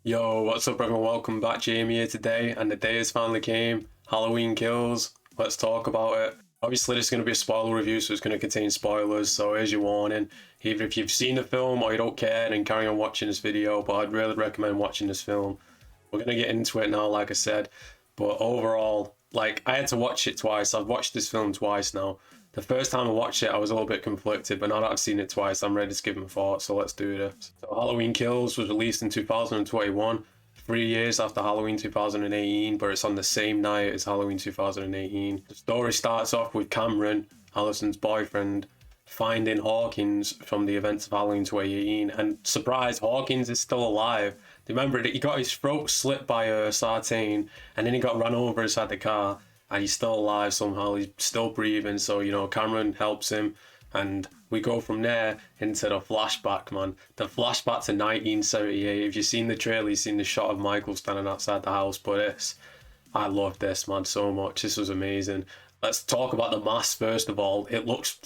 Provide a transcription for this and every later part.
Yo, what's up, everyone? Welcome back. Jamie here today, and the day has finally came. Halloween Kills. Let's talk about it. Obviously, this is going to be a spoiler review, so it's going to contain spoilers. So here's your warning. Either if you've seen the film or you don't care, then carry on watching this video. But I'd really recommend watching this film. We're going to get into it now, like I said. But overall, like, I had to watch it twice. I've watched this film twice now. The first time I watched it, I was a little bit conflicted, but now that I've seen it twice, I'm ready to give my thoughts, so let's do this. So Halloween Kills was released in 2021, 3 years after Halloween 2018, but it's on the same night as Halloween 2018. The story starts off with Cameron, Allison's boyfriend, finding Hawkins from the events of Halloween 2018, and surprise, Hawkins is still alive. Remember that he got his throat slit by a sartain, and then he got run over inside the car, and he's still alive somehow. He's still breathing. So Cameron helps him, and we go from there into the flashback, man. The flashback to 1978. If you've seen the trailer, you've seen the shot of Michael standing outside the house. But I love this, man, so much. This was amazing. Let's talk about the mask first of all. It looks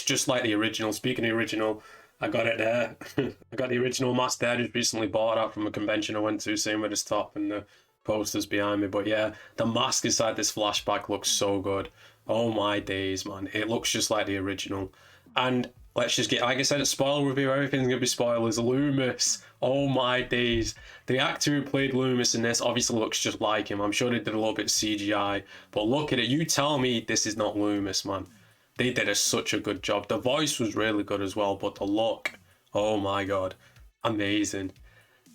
just like the original. Speaking of the original, I got it there. I got the original mask there. Just recently bought it from a convention I went to. Same with this top and the posters behind me. But yeah, the mask inside this flashback looks so good. Oh my days, man. It looks just like the original. And let's just get, like I said, a spoiler review. Everything's gonna be spoilers. Loomis. Oh my days. The actor who played Loomis in this obviously looks just like him. I'm sure they did a little bit of CGI. But look at it. You tell me this is not Loomis, man. They did such a good job. The voice was really good as well, but the look, oh my god, amazing,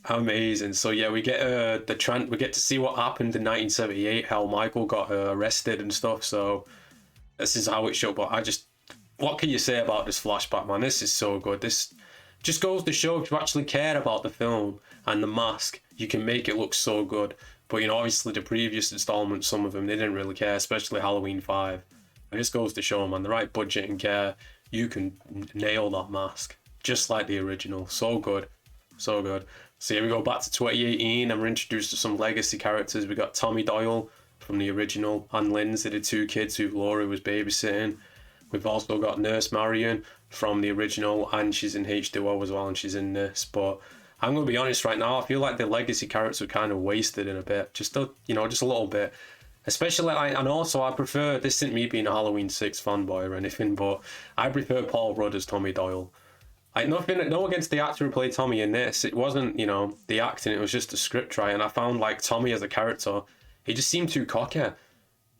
amazing. So yeah, we get we get to see what happened in 1978, how Michael got arrested and stuff. So this is how it showed. But what can you say about this flashback, man? This is so good. This just goes to show if you actually care about the film and the mask, you can make it look so good. But obviously the previous installments, some of them they didn't really care, especially Halloween 5. And this goes to show, man, the right budget and care, you can nail that mask. Just like the original. So good. So good. So here we go back to 2018 and we're introduced to some legacy characters. We got Tommy Doyle from the original and Lindsay, the two kids who Laurie was babysitting. We've also got Nurse Marion from the original, and she's in H2O as well, and she's in this. But I'm going to be honest right now, I feel like the legacy characters are kind of wasted in a bit. Just a little bit. Especially, and also I prefer, this isn't me being a Halloween 6 fanboy or anything, but I prefer Paul Rudd as Tommy Doyle. No against the actor who played Tommy in this. It wasn't, the acting, it was just the script, right? And I found, like, Tommy as a character, he just seemed too cocky.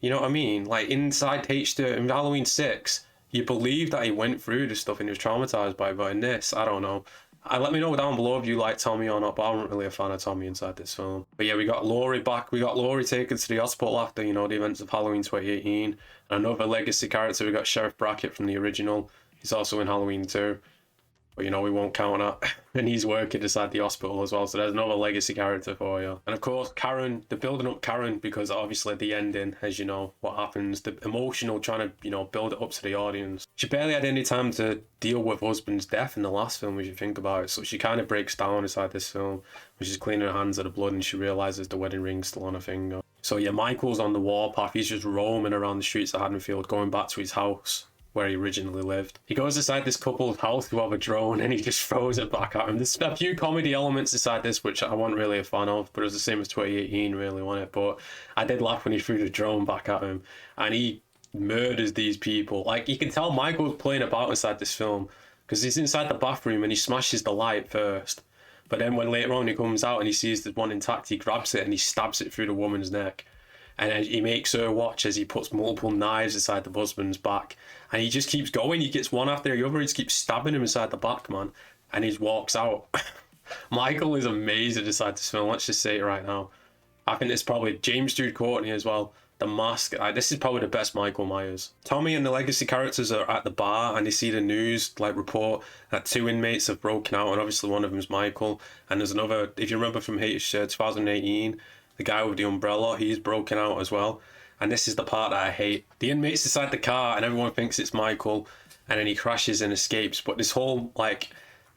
You know what I mean? Like, inside in Halloween 6, you believe that he went through this stuff and he was traumatized by it, but in this, I don't know. Let me know down below if you like Tommy or not, but I'm not really a fan of Tommy inside this film. But yeah, we got Laurie back. We got Laurie taken to the hospital after, the events of Halloween 2018. And another legacy character, we got Sheriff Brackett from the original. He's also in Halloween 2. But we won't count that. And he's working inside the hospital as well, so there's another legacy character for you. And of course, Karen, they're building up Karen because obviously the ending, as you know, what happens, the emotional trying to, build it up to the audience. She barely had any time to deal with husband's death in the last film, if you think about it, so she kind of breaks down inside this film when she's cleaning her hands of the blood and she realizes the wedding ring's still on her finger. So yeah, Michael's on the warpath. He's just roaming around the streets of Haddonfield, going back to his house where he originally lived. He goes inside this couple's house who have a drone and he just throws it back at him. There's a few comedy elements inside this which I wasn't really a fan of, but it was the same as 2018 really, wasn't it? But I did laugh when he threw the drone back at him and he murders these people. Like, you can tell Michael's playing about inside this film because he's inside the bathroom and he smashes the light first. But then when later on he comes out and he sees the one intact, he grabs it and he stabs it through the woman's neck. And then he makes her watch as he puts multiple knives inside the husband's back. And he just keeps going. He gets one after the other. He just keeps stabbing him inside the back, man. And he walks out. Michael is amazing inside this film. Let's just say it right now. I think it's probably James Jude Courtney as well. The mask. This is probably the best Michael Myers. Tommy and the legacy characters are at the bar and they see the news report that 2 inmates have broken out. And obviously one of them is Michael. And there's another, if you remember from 2018, the guy with the umbrella, he's broken out as well. And this is the part that I hate. The inmate's inside the car and everyone thinks it's Michael. And then he crashes and escapes. But this whole,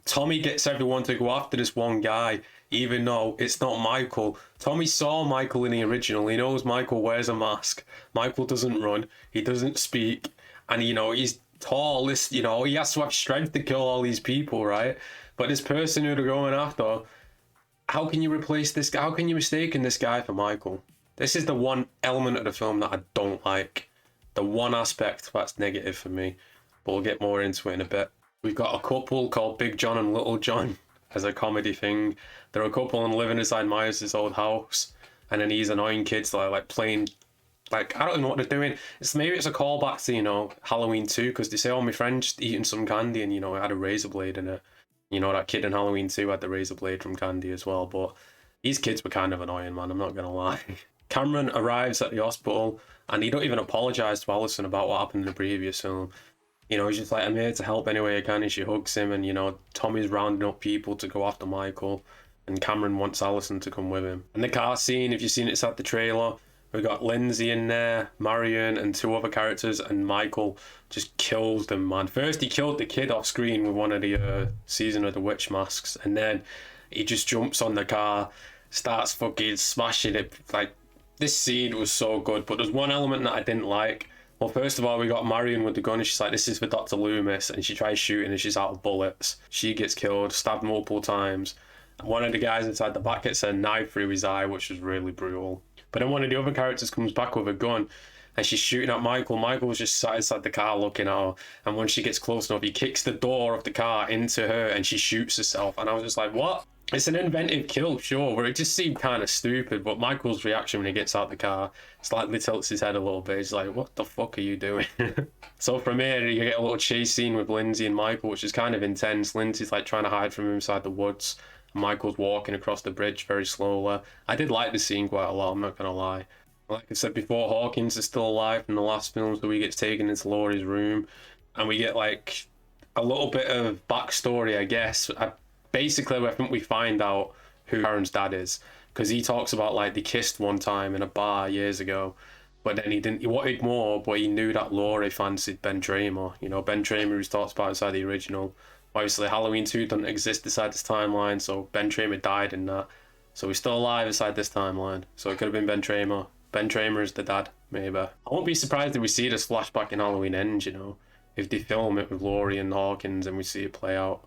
Tommy gets everyone to go after this one guy, even though it's not Michael. Tommy saw Michael in the original. He knows Michael wears a mask. Michael doesn't run. He doesn't speak. And, he's tall. He has to have strength to kill all these people, right? But this person who they're going after, how can you replace this guy? How can you mistaken this guy for Michael? This is the one element of the film that I don't like. The one aspect that's negative for me. But we'll get more into it in a bit. We've got a couple called Big John and Little John as a comedy thing. They're a couple and living inside Myers' old house. And then he's annoying kids like playing, like, I don't know what they're doing. Maybe it's a callback to, you know, Halloween 2, because they say, oh, my friend's eating some candy and, you know, it had a razor blade in it. You know, that kid in Halloween 2 had the razor blade from candy as well. But these kids were kind of annoying, man, I'm not going to lie. Cameron arrives at the hospital and he don't even apologise to Alison about what happened in the previous film. You know, he's just like, I'm here to help any way I can, and she hugs him, and, you know, Tommy's rounding up people to go after Michael, and Cameron wants Alison to come with him. And the car scene, if you've seen it, it's at the trailer. We've got Lindsay in there, Marion, and two other characters, and Michael just kills them, man. First, he killed the kid off screen with one of the Season of the Witch masks, and then he just jumps on the car, starts fucking smashing it. Like, this scene was so good, but there's one element that I didn't like. Well, first of all, we got Marion with the gun, and she's like, this is for Dr. Loomis, and she tries shooting, and she's out of bullets. She gets killed, stabbed multiple times. One of the guys inside the back gets a knife through his eye, which was really brutal. But then one of the other characters comes back with a gun, and she's shooting at Michael. Michael was just sat inside the car looking at her, and when she gets close enough, he kicks the door of the car into her, and she shoots herself. And I was just like, what? It's an inventive kill, sure, where it just seemed kind of stupid, but Michael's reaction when he gets out the car slightly tilts his head a little bit. He's like, what the fuck are you doing? So from here, you get a little chase scene with Lindsay and Michael, which is kind of intense. Lindsay's like trying to hide from him inside the woods. Michael's walking across the bridge very slowly. I did like the scene quite a lot, I'm not going to lie. Like I said before, Hawkins is still alive from the last film, so he gets taken into Laurie's room, and we get like a little bit of backstory, I guess. Basically, I think we find out who Karen's dad is, because he talks about like they kissed one time in a bar years ago, but then he wanted more, but he knew that Laurie fancied Ben Tramer. You know, Ben Tramer was talked about inside the original. Obviously, Halloween 2 doesn't exist inside this timeline, so Ben Tramer died in that. So he's still alive inside this timeline. So it could have been Ben Tramer. Ben Tramer is the dad, maybe. I won't be surprised if we see this flashback in Halloween Ends, you know. If they film it with Laurie and Hawkins and we see it play out.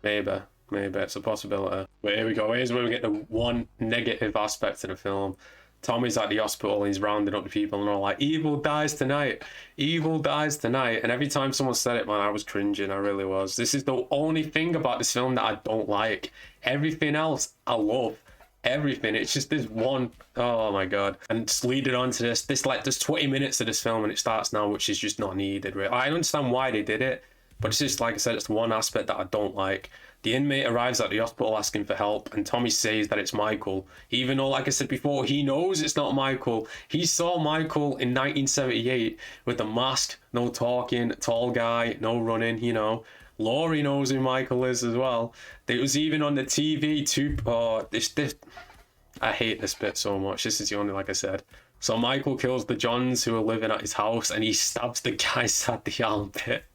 Maybe it's a possibility. But here we go. Here's where we get the one negative aspect of the film. Tommy's at the hospital and he's rounding up the people and all like, evil dies tonight, evil dies tonight. And every time someone said it, man, I was cringing. I really was. This is the only thing about this film that I don't like. Everything else I love. Everything. It's just this one, oh my god. And just leading on to this like there's 20 minutes of this film and it starts now, which is just not needed, really. I understand why they did it, but it's just, like I said, it's one aspect that I don't like. The inmate arrives at the hospital asking for help, and Tommy says that it's Michael. Even though, like I said before, he knows it's not Michael. He saw Michael in 1978 with the mask, no talking, tall guy, no running, you know. Laurie knows who Michael is as well. It was even on the TV too. Oh, this. I hate this bit so much. This is the only, like I said. So Michael kills the Johns who are living at his house, and he stabs the guy at the armpit.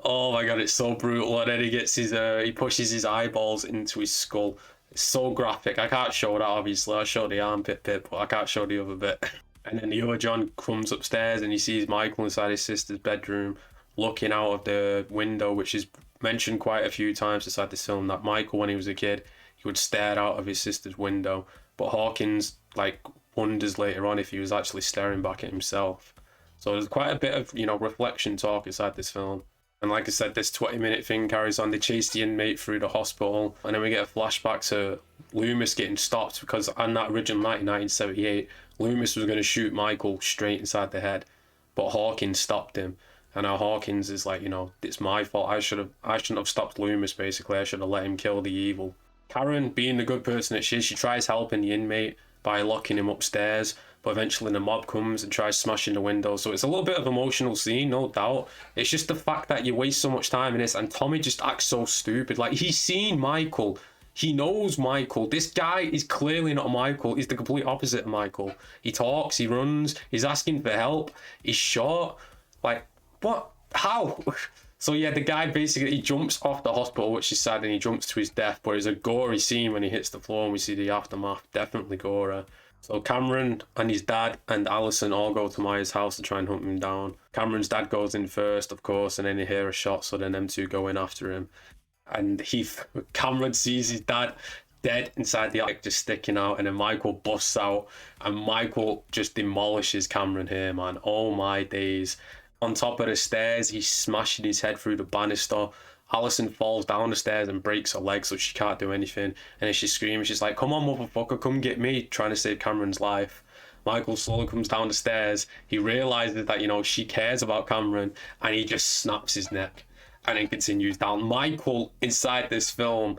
Oh my god, it's so brutal. And then he gets his he pushes his eyeballs into his skull. It's so graphic. I can't show that, obviously. I'll show the armpit bit, but I can't show the other bit. And then the other John comes upstairs and he sees Michael inside his sister's bedroom looking out of the window, which is mentioned quite a few times inside this film, that Michael, when he was a kid, he would stare out of his sister's window. But Hawkins like wonders later on if he was actually staring back at himself. So there's quite a bit of, you know, reflection talk inside this film. And like I said, this 20-minute thing carries on. They chase the inmate through the hospital, and then we get a flashback to Loomis getting stopped, because on that original night in 1978, Loomis was going to shoot Michael straight inside the head, but Hawkins stopped him. And now Hawkins is like, you know, it's my fault. I shouldn't have stopped Loomis, basically. I should have let him kill the evil. Karen, being the good person that she is, she tries helping the inmate by locking him upstairs, but eventually the mob comes and tries smashing the window. So it's a little bit of an emotional scene, no doubt. It's just the fact that you waste so much time in this, and Tommy just acts so stupid. Like, he's seen Michael. He knows Michael. This guy is clearly not Michael. He's the complete opposite of Michael. He talks, he runs, he's asking for help, he's short. Like, what? How? So yeah, the guy basically, he jumps off the hospital, which is sad, and he jumps to his death, but it's a gory scene when he hits the floor and we see the aftermath. Definitely gory. So Cameron and his dad and Alison all go to Myers' house to try and hunt him down. Cameron's dad goes in first, of course, and then they hear a shot, so then them two go in after him. And Cameron sees his dad dead inside the attic, just sticking out, and then Michael busts out, and Michael just demolishes Cameron here, man. Oh my days. On top of the stairs, he's smashing his head through the banister. Alison falls down the stairs and breaks her leg, so she can't do anything. And then she's screaming, she's like, come on, motherfucker, come get me, trying to save Cameron's life. Michael slowly comes down the stairs. He realizes that, you know, she cares about Cameron, and he just snaps his neck and then continues down. Michael, inside this film,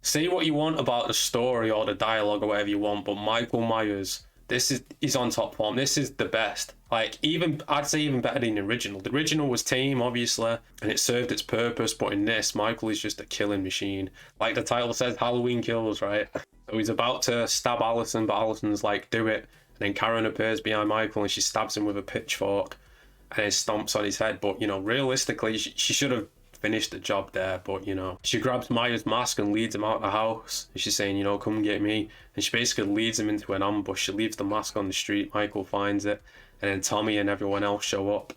say what you want about the story or the dialogue or whatever you want, but Michael Myers, he's on top form. This is the best. Like, even, I'd say even better than the original. The original was tame, obviously, and it served its purpose, but in this, Michael is just a killing machine. Like the title says, Halloween Kills, right? So he's about to stab Alison, but Alison's like, do it. And then Karen appears behind Michael and she stabs him with a pitchfork and then stomps on his head. But, you know, realistically, she should have finished the job there. But, you know, she grabs Myers' mask and leads him out of the house. And she's saying, you know, come get me. And she basically leads him into an ambush. She leaves the mask on the street. Michael finds it. And then Tommy and everyone else show up.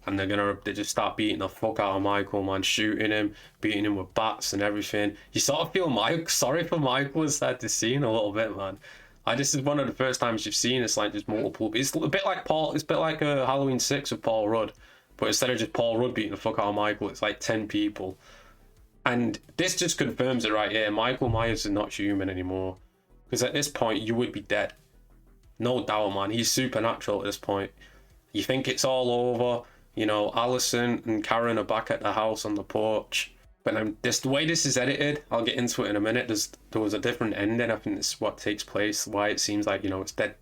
And they just start beating the fuck out of Michael, man. Shooting him, beating him with bats and everything. You sort of feel sorry for Michael inside the scene a little bit, man. This is one of the first times you've seen it's like just multiple. It's a bit like Halloween 6 with Paul Rudd, but instead of just Paul Rudd beating the fuck out of Michael, it's like 10 people. And this just confirms it right here. Michael Myers is not human anymore, because at this point you would be dead, no doubt, man. He's supernatural at this point. You think it's all over, you know. Alison and Karen are back at the house on the porch. But the way this is edited, I'll get into it in a minute. There was a different ending. I think this is what takes place. Why it seems like, you know, it's dead.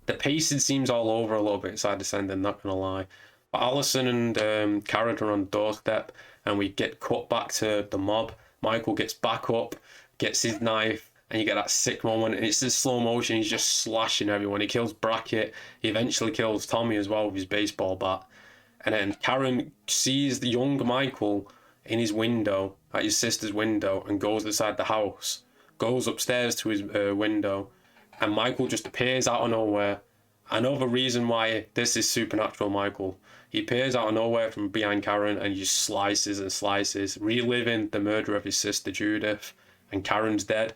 The pacing seems all over a little bit inside this ending, not gonna lie. But Alison and Karen are on the doorstep, and we get cut back to the mob. Michael gets back up, gets his knife, and you get that sick moment. And it's this slow motion. He's just slashing everyone. He kills Brackett. He eventually kills Tommy as well with his baseball bat. And then Karen sees the young Michael in his window, at his sister's window, and goes inside the house, goes upstairs to his window, and Michael just appears out of nowhere. Another reason why this is supernatural Michael. He appears out of nowhere from behind Karen and just slices and slices, reliving the murder of his sister Judith, and Karen's dead,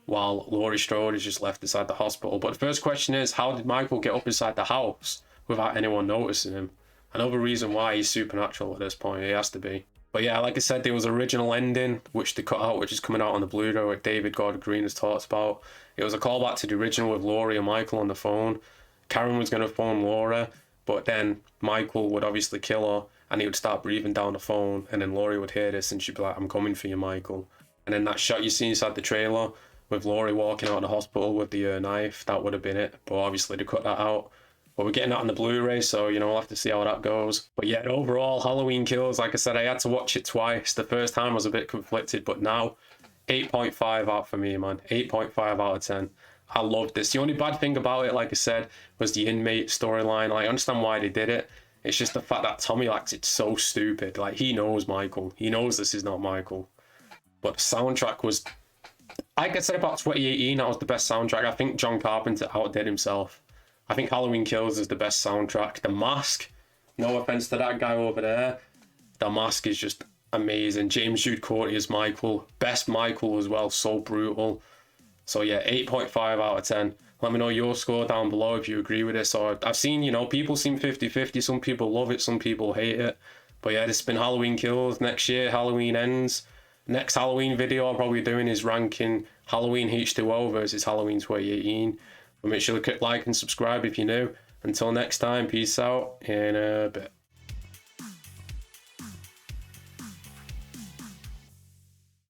while Laurie Strode is just left inside the hospital. But the first question is, how did Michael get up inside the house without anyone noticing him? Another reason why he's supernatural at this point. He has to be. But yeah, like I said, there was an original ending, which they cut out, which is coming out on the Blu-ray, like David Gordon Green has talked about. It was a callback to the original with Laurie and Michael on the phone. Karen was going to phone Laura, but then Michael would obviously kill her, and he would start breathing down the phone, and then Laurie would hear this, and she'd be like, I'm coming for you, Michael. And then that shot you see inside the trailer, with Laurie walking out of the hospital with the knife, that would have been it. But obviously they cut that out. But we're getting that on the Blu-ray, so, you know, we'll have to see how that goes. But yeah, overall, Halloween Kills, like I said, I had to watch it twice. The first time I was a bit conflicted, but now, 8.5 out for me, man. 8.5 out of 10. I loved this. The only bad thing about it, like I said, was the inmate storyline. Like, I understand why they did it. It's just the fact that Tommy acted so stupid. Like, he knows Michael. He knows this is not Michael. But the soundtrack was, like I said about 2018, that was the best soundtrack. I think John Carpenter outdid himself. I think Halloween Kills is the best soundtrack. The Mask, no offense to that guy over there, The Mask is just amazing. James Jude Courtney as Michael, best Michael as well, so brutal. So yeah, 8.5 out of 10. Let me know your score down below if you agree with this. Or I've seen, you know, people seem 50-50. Some people love it, some people hate it. But yeah, this has been Halloween Kills. Next year, Halloween Ends. Next Halloween video I'll probably be doing is ranking Halloween H2O versus Halloween 2018. But make sure to click like and subscribe if you're new. Until next time, peace out in a bit.